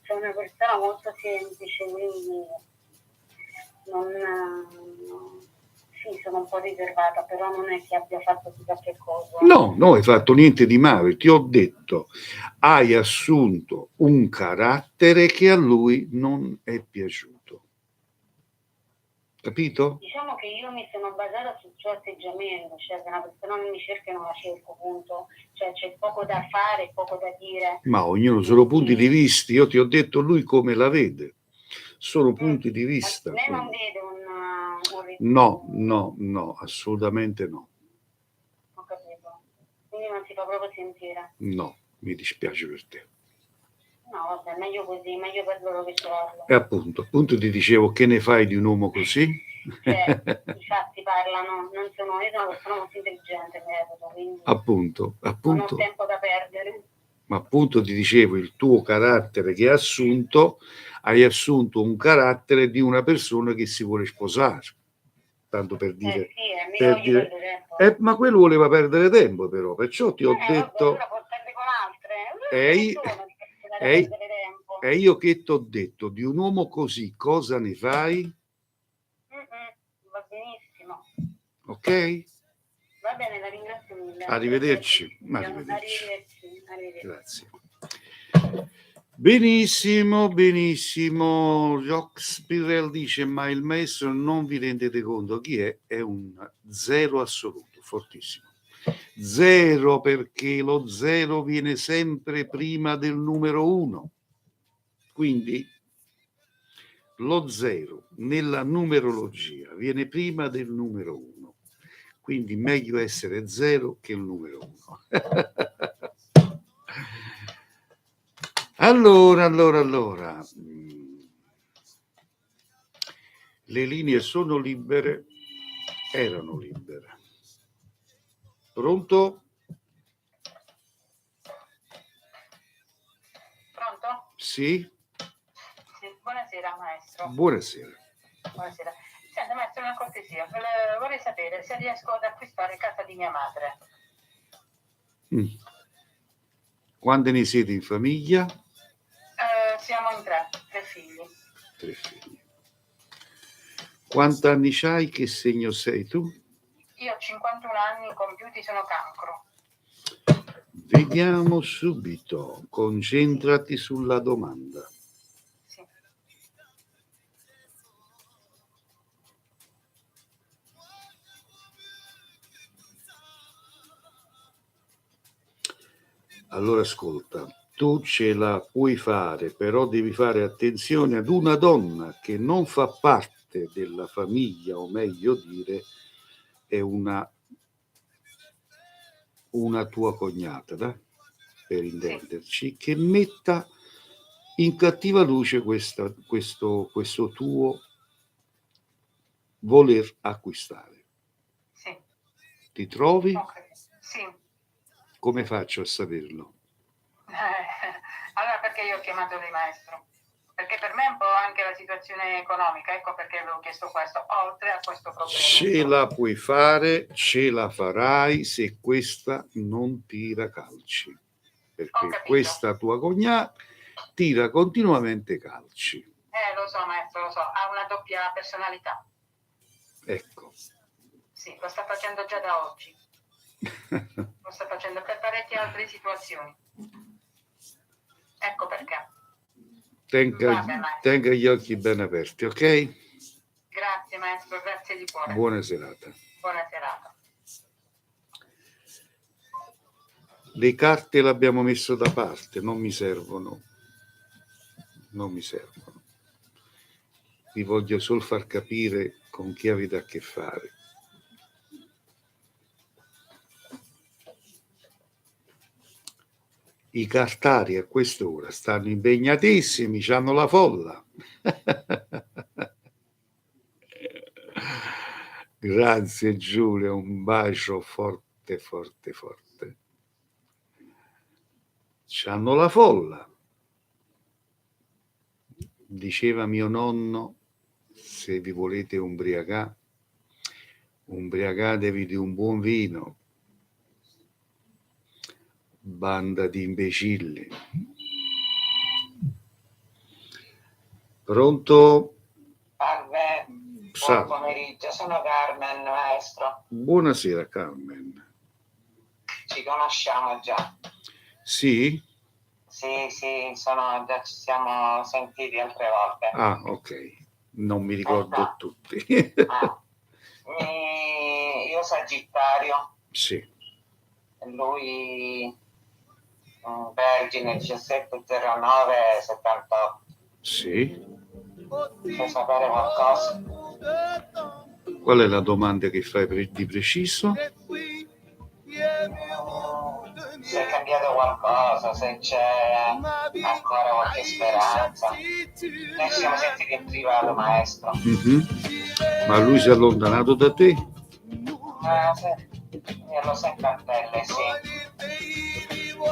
S4: sono una persona molto semplice, quindi sì, sono un po' riservata, però non è che abbia fatto chissà che cosa.
S2: No, non hai fatto niente di male, ti ho detto, hai assunto un carattere che a lui non è piaciuto. Capito?
S4: Diciamo che io mi sono basata sul suo atteggiamento, cioè se una persona non mi cerca non la cerco, punto. Cioè c'è poco da fare, poco da dire.
S2: Ma ognuno sono punti di vista, io ti ho detto lui come la vede, sono punti di vista.
S4: Lei non vede un
S2: No, assolutamente no.
S4: Ho capito. Quindi non si fa proprio sentire.
S2: No, mi dispiace per te.
S4: No, vabbè, meglio così, meglio per loro che trovarlo.
S2: E appunto ti dicevo, che ne fai di un uomo così?
S4: Cioè, i fatti parlano, io sono una persona molto intelligente, mi reputo, quindi
S2: appunto.
S4: non ho tempo da perdere.
S2: Ma appunto ti dicevo, il tuo carattere che hai assunto un carattere di una persona che si vuole sposare, tanto per dire.
S4: Sì, per dire
S2: ma quello voleva perdere tempo, però, perciò ti ho detto.
S4: Vabbè, può perdere con altre.
S2: E io che ti ho detto, di un uomo così cosa ne fai?
S4: Va benissimo.
S2: Ok?
S4: Va bene, la ringrazio mille.
S2: Arrivederci.
S4: Arrivederci.
S2: Grazie. Benissimo. Jox Pirrell dice, ma il maestro non vi rendete conto chi è? È un zero assoluto, fortissimo. Zero, perché lo zero viene sempre prima del numero 1. Quindi lo zero nella numerologia viene prima del numero 1. Quindi meglio essere 0 che il numero 1. Allora. Le linee sono libere, erano libere. Pronto?
S6: Pronto?
S2: Sì?
S6: Buonasera maestro.
S2: Buonasera.
S6: Senta maestro, una cortesia, vorrei sapere se riesco ad acquistare casa di mia madre.
S2: Quante ne siete in famiglia?
S6: Siamo in tre figli.
S2: 3 figli. Quanti anni c'hai? Che segno sei tu?
S6: Io ho 51 anni compiuti, sono cancro.
S2: Vediamo subito, concentrati sulla domanda.
S6: Sì.
S2: Allora ascolta, tu ce la puoi fare, però devi fare attenzione ad una donna che non fa parte della famiglia, o meglio dire, è una tua cognata, per intenderci, che metta in cattiva luce questo tuo voler acquistare.
S6: Sì.
S2: Ti trovi?
S6: Okay. Sì.
S2: Come faccio a saperlo?
S6: Allora perché io ho chiamato lei maestro? Perché per me è un po' anche la situazione economica, ecco perché avevo chiesto questo, oltre a questo problema.
S2: Ce la puoi fare, ce la farai se questa non tira calci, perché questa tua cognata tira continuamente calci.
S6: Lo so maestro, lo so, ha una doppia personalità.
S2: Ecco.
S6: Sì, lo sta facendo già da oggi. Lo sta facendo per parecchie altre situazioni. Ecco perché.
S2: Tenga gli occhi ben aperti, ok?
S6: Grazie maestro, grazie di cuore.
S2: Buona serata.
S6: Buona serata.
S2: Le carte le abbiamo messo da parte, non mi servono. Vi voglio solo far capire con chi avete a che fare. I cartari a quest'ora stanno impegnatissimi, c'hanno la folla. Grazie Giulia, un bacio forte, forte, forte. C'hanno la folla. Diceva mio nonno, se vi volete ubriacare, ubriacatevi di un buon vino. Banda di imbecilli. Pronto?
S7: Buon pomeriggio, sono Carmen, maestro.
S2: Buonasera Carmen.
S7: Ci conosciamo già?
S2: Sì?
S7: Sì, già ci siamo sentiti altre volte.
S2: Ah, ok. Non mi ricordo tutti.
S7: Io Sagittario.
S2: Sì.
S7: Lui Vergine 170978.
S2: Sì.
S7: Vuoi sapere qualcosa?
S2: Qual è la domanda che fai di preciso?
S7: Se è cambiato qualcosa, se c'è ancora qualche speranza. Noi ci siamo sentiti in privato, maestro.
S2: Ma lui si è allontanato da te?
S7: Sì. Io lo sento a pelle, sì.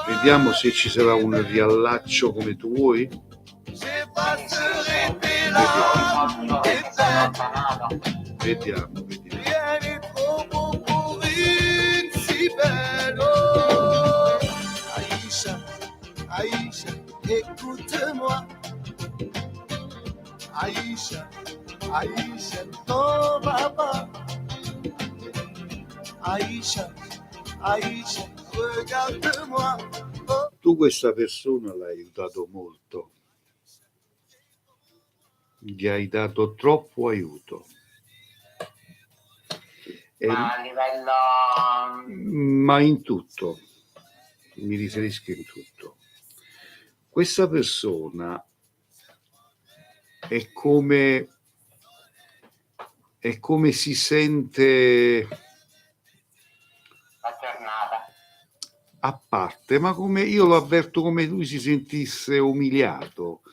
S2: Vediamo se ci sarà un riallaccio come tu vuoi. Vediamo.
S1: Aïcha, écoute-moi. Aïcha, ton papa. Aïcha, regarde-moi.
S2: Tu questa persona l'hai aiutato molto. Gli hai dato troppo aiuto.
S7: Ma a livello...
S2: Ma in tutto. Mi riferisco in tutto. Questa persona è come si sente
S7: aggiornata.
S2: A parte, ma come io lo avverto come lui si sentisse umiliato,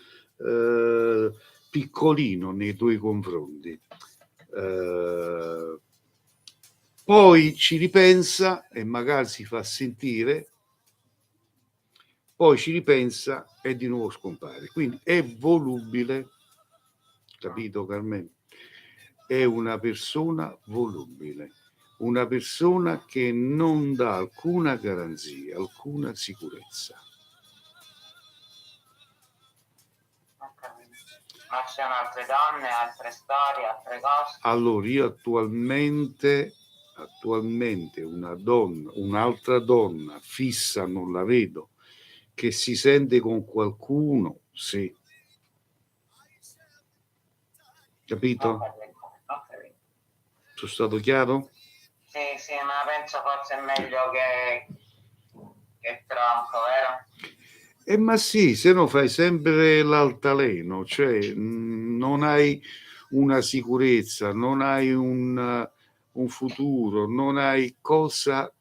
S2: piccolino nei tuoi confronti. Poi ci ripensa e magari si fa sentire, poi ci ripensa e di nuovo scompare. Quindi è volubile, capito Carmen? È una persona volubile, una persona che non dà alcuna garanzia, alcuna sicurezza.
S7: Ma ci sono altre donne, altre storie, altre cose?
S2: Allora io attualmente un'altra donna fissa non la vedo, che si sente con qualcuno, sì. Capito?
S7: Okay.
S2: Sono stato chiaro?
S7: Sì, ma penso forse è meglio che tronco, vero?
S2: Ma sì, se no fai sempre l'altaleno, cioè non hai una sicurezza, non hai un futuro, non hai cosa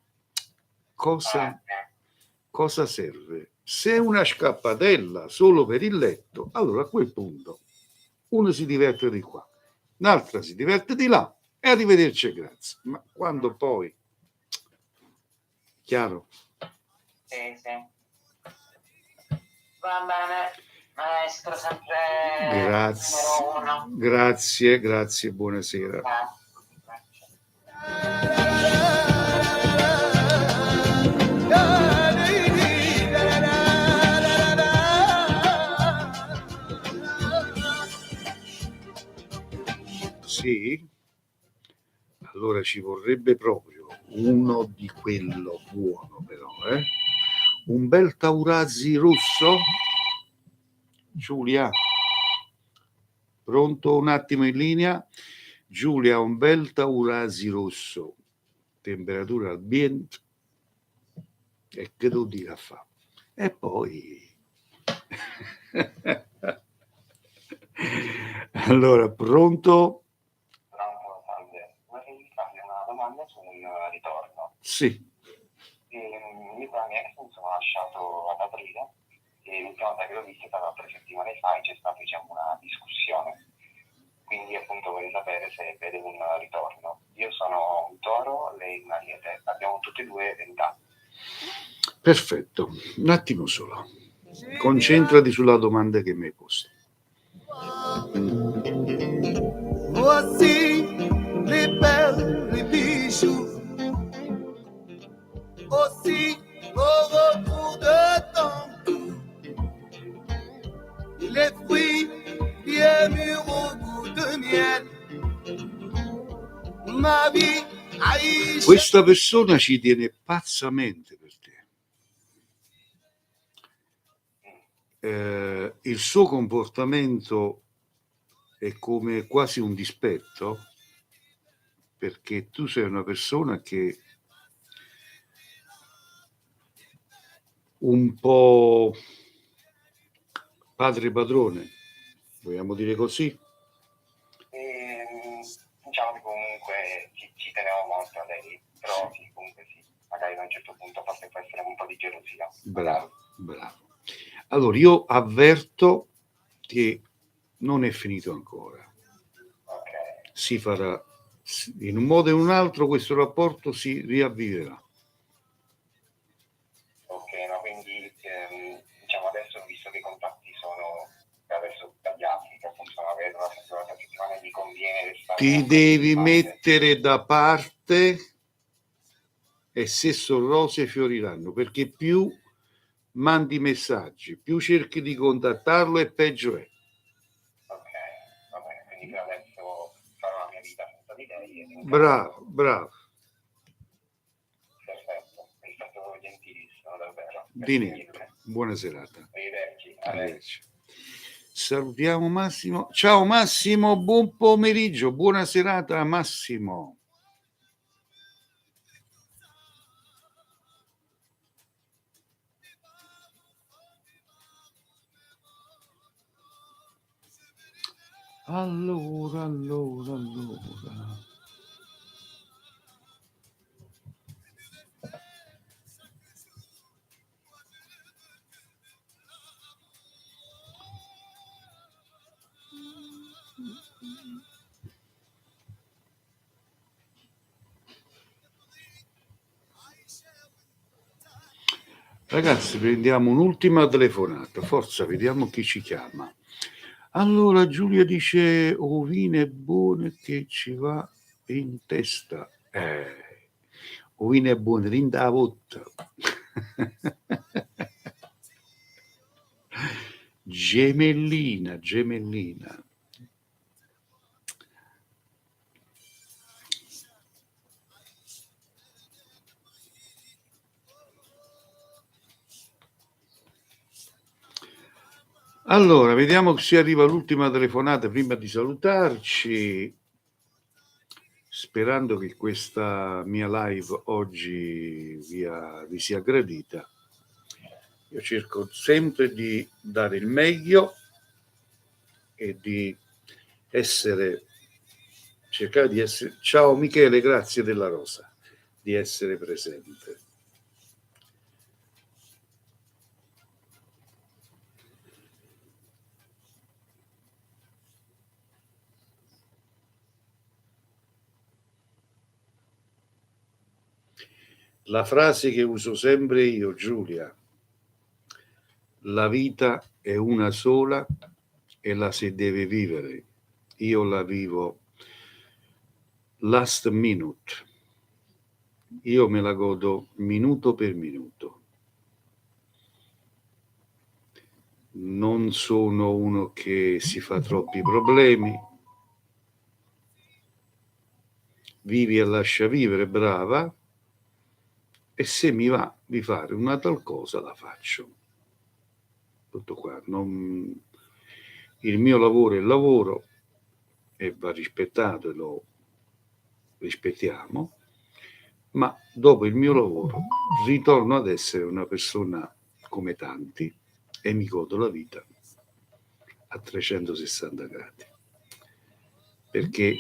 S2: serve. Se è una scappatella solo per il letto, allora a quel punto uno si diverte di qua, l'altra si diverte di là e arrivederci e grazie. Ma quando poi, chiaro?
S7: Sì. Va bene, maestro, sempre numero uno.
S2: Grazie, buonasera. Sì? Allora ci vorrebbe proprio uno di quello buono però, Un bel Taurasi rosso? Giulia? Pronto? Un attimo in linea. Giulia, un bel Taurasi rosso. Temperatura ambiente. E che devo dire a fa? E poi... Allora, pronto?
S5: Salve. Vorrei farle una domanda su un ritorno.
S2: Sì.
S5: Io con la mia ex mi sono lasciato ad aprile
S2: Perfetto, un attimo solo. Concentrati sulla domanda che mi hai posto.
S1: Voici les perles, les bijoux, aussi au retour de ton cou, les fruits bien mûrs au goût de miel. Ma vie, Aïcha.
S2: Questa persona ci tiene pazzamente per te. Il suo comportamento è come quasi un dispetto, perché tu sei una persona che un po' padre padrone, vogliamo dire così?
S7: Diciamo che comunque ci tenevo molto a lei, però sì, comunque sì, magari a un certo punto forse può essere un po' di gelosia.
S2: Bravo, bravo. Allora io avverto che non è finito ancora.
S7: Ok.
S2: Si farà, in un modo o in un altro questo rapporto si riavviverà.
S7: Ok, no, quindi diciamo adesso, visto che i contatti sono adesso tagliati, che appunto magari una settimana gli conviene restare.
S2: Ti devi mettere da parte e se sono rose fioriranno, perché più mandi messaggi, più cerchi di contattarlo e peggio è.
S7: Ok, va bene, quindi per adesso farò la mia vita senza di lei.
S2: Bravo, bravo.
S7: Perfetto, è stato gentilissimo, davvero.
S2: Di niente. Buona serata.
S7: Arrivederci.
S2: Arrivederci. Salutiamo Massimo. Ciao Massimo, buon pomeriggio, buona serata Massimo. Allora. Ragazzi, prendiamo un'ultima telefonata. Forza, vediamo chi ci chiama. Allora, Giulia dice ovine buone che ci va in testa. Ovine buone, rinda votta. Gemellina. Allora, vediamo se arriva l'ultima telefonata prima di salutarci, sperando che questa mia live oggi vi sia gradita. Io cerco sempre di dare il meglio e di cercare di essere... Ciao Michele, grazie della rosa, di essere presente. La frase che uso sempre io, Giulia, la vita è una sola e la si deve vivere. Io la vivo last minute. Io me la godo minuto per minuto. Non sono uno che si fa troppi problemi. Vivi e lascia vivere, brava. E se mi va di fare una tal cosa, la faccio. Tutto qua. Il mio lavoro è il lavoro e va rispettato e lo rispettiamo, ma dopo il mio lavoro ritorno ad essere una persona come tanti e mi godo la vita a 360 gradi. Perché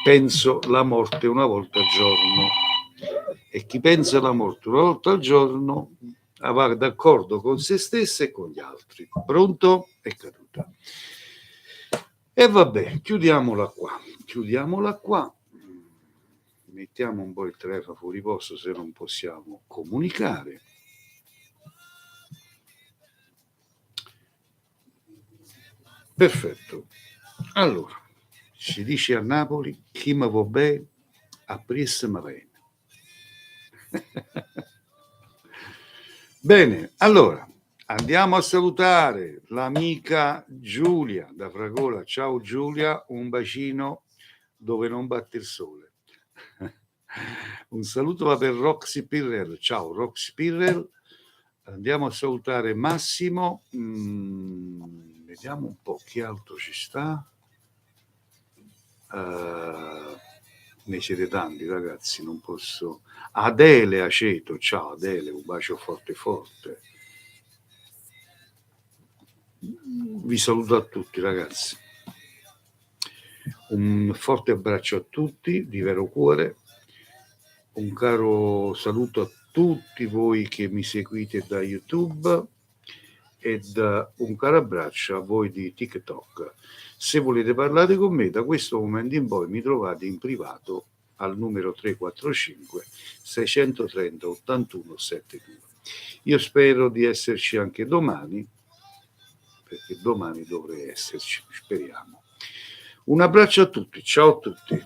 S2: penso la morte una volta al giorno. E chi pensa alla morte una volta al giorno va d'accordo con se stesso e con gli altri. Pronto? È caduta. E vabbè, chiudiamola qua. Mettiamo un po' il telefono fuori posto se non possiamo comunicare. Perfetto. Allora, si dice a Napoli, chi mi va bene, a presto mi viene. Bene, allora, andiamo a salutare l'amica Giulia da Fragola. Ciao Giulia, un bacino dove non batte il sole. Un saluto va per Roxy Pirrell. Ciao Roxy Pirrell. Andiamo a salutare Massimo. Vediamo un po' chi altro ci sta. Ne siete tanti ragazzi, non posso. Adele Aceto, ciao Adele, un bacio forte forte. Vi saluto a tutti ragazzi, un forte abbraccio a tutti di vero cuore, un caro saluto a tutti voi che mi seguite da YouTube ed un caro abbraccio a voi di TikTok. Se volete parlare con me da questo momento in poi mi trovate in privato al numero 345 630 81 72. Io spero di esserci anche domani, perché domani dovrei esserci, speriamo. Un abbraccio a tutti, ciao a tutti.